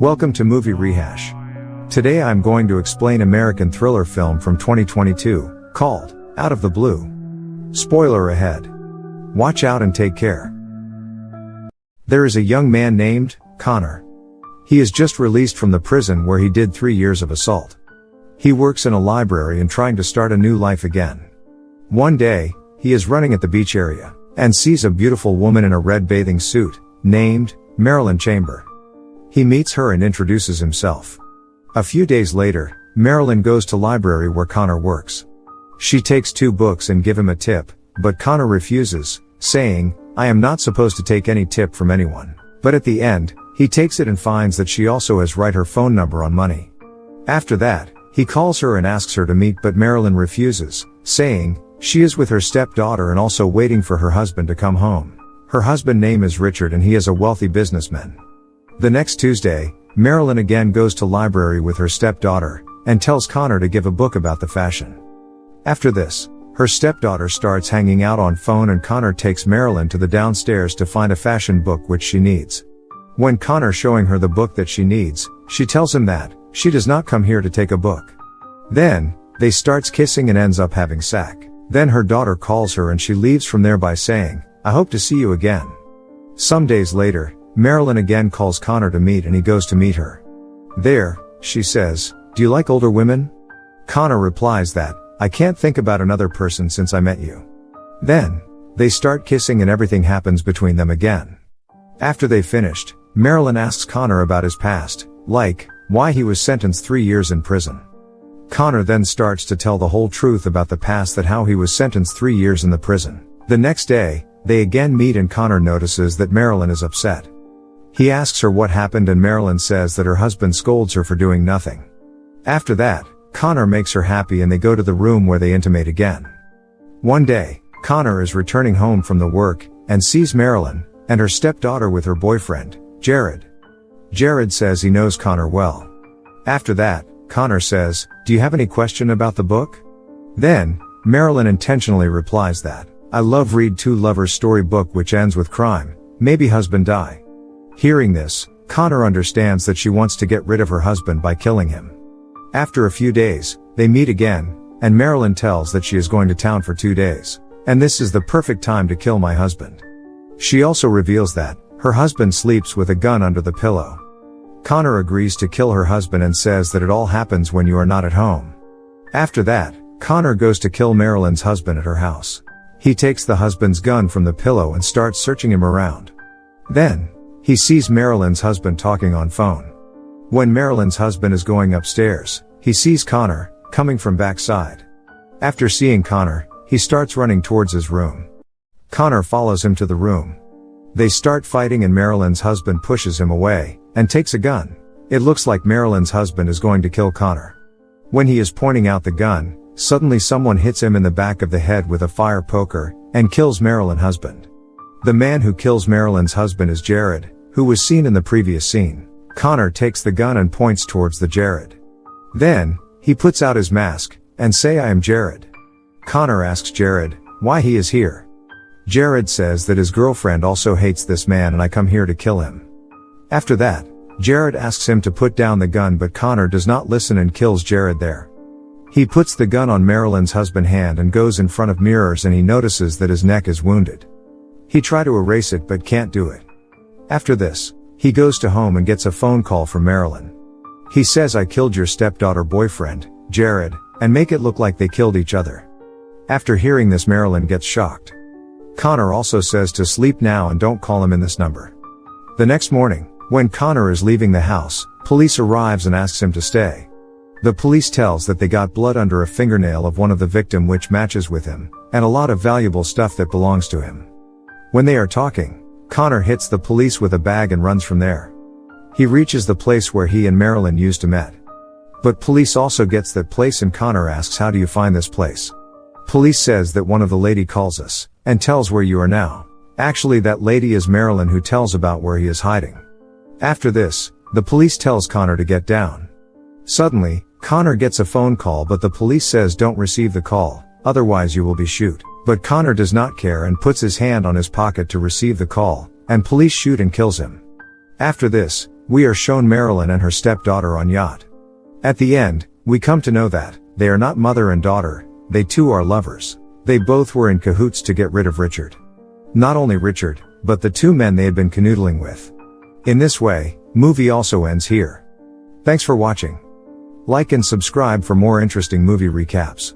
Welcome to Movie Rehash. Today I'm going to explain American thriller film from 2022, called Out of the Blue. Spoiler ahead. Watch out and take care. There is a young man named Connor. He is just released from the prison where he did 3 years of assault. He works in a library and trying to start a new life again. One day, he is running at the beach area, and sees a beautiful woman in a red bathing suit, named Marilyn Chamber. He meets her and introduces himself. A few days later, Marilyn goes to library where Connor works. She takes 2 books and give him a tip, but Connor refuses, saying, "I am not supposed to take any tip from anyone." But at the end, he takes it and finds that she also has write her phone number on money. After that, he calls her and asks her to meet, but Marilyn refuses, saying, she is with her stepdaughter and also waiting for her husband to come home. Her husband's name is Richard and he is a wealthy businessman. The next Tuesday, Marilyn again goes to library with her stepdaughter, and tells Connor to give a book about the fashion. After this, her stepdaughter starts hanging out on phone and Connor takes Marilyn to the downstairs to find a fashion book which she needs. When Connor showing her the book that she needs, she tells him that she does not come here to take a book. Then, they starts kissing and ends up having sex. Then her daughter calls her and she leaves from there by saying, "I hope to see you again." Some days later, Marilyn again calls Connor to meet and he goes to meet her. There, she says, "Do you like older women?" Connor replies that, "I can't think about another person since I met you." Then, they start kissing and everything happens between them again. After they finished, Marilyn asks Connor about his past, like, why he was sentenced 3 years in prison. Connor then starts to tell the whole truth about the past, that how he was sentenced 3 years in the prison. The next day, they again meet and Connor notices that Marilyn is upset. He asks her what happened and Marilyn says that her husband scolds her for doing nothing. After that, Connor makes her happy and they go to the room where they intimate again. One day, Connor is returning home from the work, and sees Marilyn, and her stepdaughter with her boyfriend, Jared. Jared says he knows Connor well. After that, Connor says, "Do you have any question about the book?" Then, Marilyn intentionally replies that, "I love read 2 lovers story book which ends with crime, maybe husband die." Hearing this, Connor understands that she wants to get rid of her husband by killing him. After a few days, they meet again, and Marilyn tells that she is going to town for 2 days, and this is the perfect time to kill my husband. She also reveals that her husband sleeps with a gun under the pillow. Connor agrees to kill her husband and says that it all happens when you are not at home. After that, Connor goes to kill Marilyn's husband at her house. He takes the husband's gun from the pillow and starts searching him around. Then, he sees Marilyn's husband talking on phone. When Marilyn's husband is going upstairs, he sees Connor, coming from backside. After seeing Connor, he starts running towards his room. Connor follows him to the room. They start fighting and Marilyn's husband pushes him away, and takes a gun. It looks like Marilyn's husband is going to kill Connor. When he is pointing out the gun, suddenly someone hits him in the back of the head with a fire poker, and kills Marilyn's husband. The man who kills Marilyn's husband is Jared, who was seen in the previous scene. Connor takes the gun and points towards the Jared. Then, he puts out his mask, and say, "I am Jared." Connor asks Jared, why he is here. Jared says that his girlfriend also hates this man and I come here to kill him. After that, Jared asks him to put down the gun but Connor does not listen and kills Jared there. He puts the gun on Marilyn's husband's hand and goes in front of mirrors and he notices that his neck is wounded. He tries to erase it but can't do it. After this, he goes to home and gets a phone call from Marilyn. He says, "I killed your stepdaughter boyfriend, Jared, and make it look like they killed each other." After hearing this, Marilyn gets shocked. Connor also says to sleep now and don't call him in this number. The next morning, when Connor is leaving the house, police arrives and asks him to stay. The police tells that they got blood under a fingernail of one of the victim which matches with him, and a lot of valuable stuff that belongs to him. When they are talking, Connor hits the police with a bag and runs from there. He reaches the place where he and Marilyn used to met. But police also gets that place and Connor asks, "How do you find this place?" Police says that one of the lady calls us, and tells where you are now. Actually that lady is Marilyn who tells about where he is hiding. After this, the police tells Connor to get down. Suddenly, Connor gets a phone call but the police says don't receive the call, otherwise you will be shoot. But Connor does not care and puts his hand on his pocket to receive the call, and police shoot and kills him. After this, We are shown Marilyn and her stepdaughter on yacht. At the end, we come to know that they are not mother and daughter, they too are lovers. They both were in cahoots to get rid of Richard. Not only Richard, but the two men they had been canoodling with. In this way, movie also ends here. Thanks for watching. Like and subscribe for more interesting movie recaps.